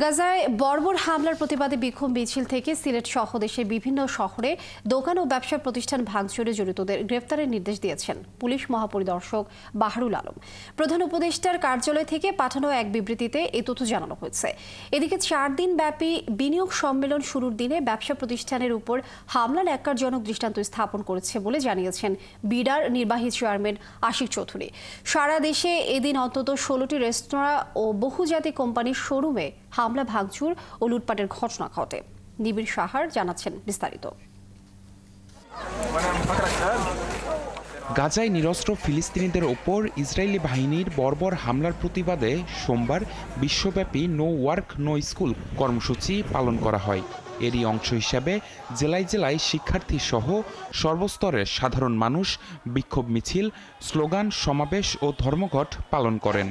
গাজায় বর্বর হামলার প্রতিবাদে বিক্ষোভ মিছিল থেকে সিলেট সহ দেশের বিভিন্ন শহরে দোকান ও ব্যবসা প্রতিষ্ঠান ভাঙচুরে জড়িতদের গ্রেফতারের নির্দেশ দিয়েছেন পুলিশ মহাপরিদর্শক বাহারুল আলম। প্রধান উপদেষ্টার কার্যালয় থেকে পাঠানো এক বিবৃতিতে এ তথ্য জানানো হয়েছে। এদিকে 4 দিন ব্যাপী বিনিয়োগ সম্মেলন শুরুর দিনে ব্যবসা প্রতিষ্ঠানের উপর হামলা ন্যাক্কারজনক দৃষ্টান্ত স্থাপন করেছে বলে জানিয়েছেন বিডার নির্বাহী চেয়ারম্যান আশিক চৌধুরী। সারা দেশে এদিন অন্তত 16টি রেস্তোরাঁ ও বহুজাতিক কোম্পানির শোরুমে হামলা, ভাঙচুর ও লুটপাটের ঘটনা ঘটে। নিবিড় সাহার জানাচ্ছেন বিস্তারিত। গাজায় নিরস্ত্র ফিলিস্তিনিদের ওপর ইসরায়েলি বাহিনীর বর্বর হামলার প্রতিবাদে সোমবার বিশ্বব্যাপী নো ওয়ার্ক নো স্কুল কর্মসূচি পালন করা হয়। এরই অংশ হিসাবে জেলায় জেলায় শিক্ষার্থী সহ সর্বস্তরের সাধারণ মানুষ বিক্ষোভ মিছিল, স্লোগান, সমাবেশ ও ধর্মঘট পালন করেন।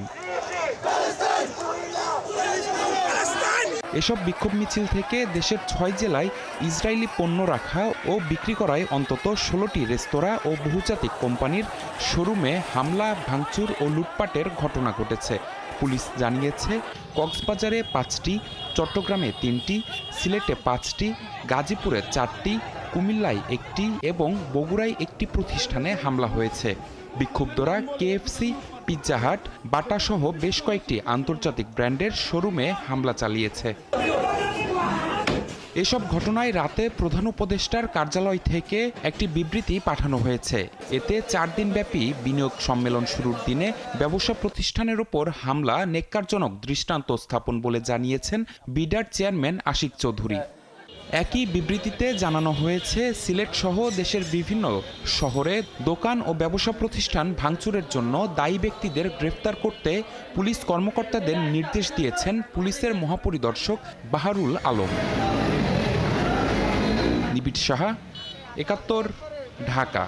এসব বিক্ষোভ মিছিল থেকে দেশের 6 জেলায় ইসরায়েলি পণ্য রাখা ও বিক্রি করায় অন্তত 16টি রেস্তোরাঁ ও বহুজাতিক কোম্পানির শোরুমে হামলা, ভাঙচুর ও লুটপাটের ঘটনা ঘটেছে। পুলিশ জানিয়েছে, কক্সবাজারে 5টি, চট্টগ্রামে 3টি, সিলেটে 5টি, গাজীপুরে 4টি, কুমিল্লায় 1টি এবং বগুড়ায় 1টি প্রতিষ্ঠানে হামলা হয়েছে। বিক্ষুব্ধরা কেএফসি, পিৎজা হাট, বাটা সহ বেশ কয়েকটি আন্তর্জাতিক ব্র্যান্ডের শোরুমে হামলা চালিয়েছে। এসব ঘটনায় রাতে প্রধান উপদেষ্টার কার্যালয় থেকে একটি বিবৃতি পাঠানো হয়েছে। এতে 4 দিনব্যাপী বিনিয়োগ সম্মেলন শুরুর দিনে ব্যবসা প্রতিষ্ঠানের ওপর হামলা ন্যাক্কারজনক দৃষ্টান্ত স্থাপন বলে জানিয়েছেন বিডার চেয়ারম্যান আশিক চৌধুরী। একই বিবৃতিতে জানানো হয়েছে, সিলেট সহ দেশের বিভিন্ন শহরে দোকান ও ব্যবসা প্রতিষ্ঠান ভাঙচুরের জন্য দায়ী ব্যক্তিদের গ্রেফতার করতে পুলিশ কর্মকর্তাদের নির্দেশ দিয়েছেন পুলিশের মহাপরিদর্শক বাহারুল আলম। নিবিড় সাহা, ৭১, ঢাকা।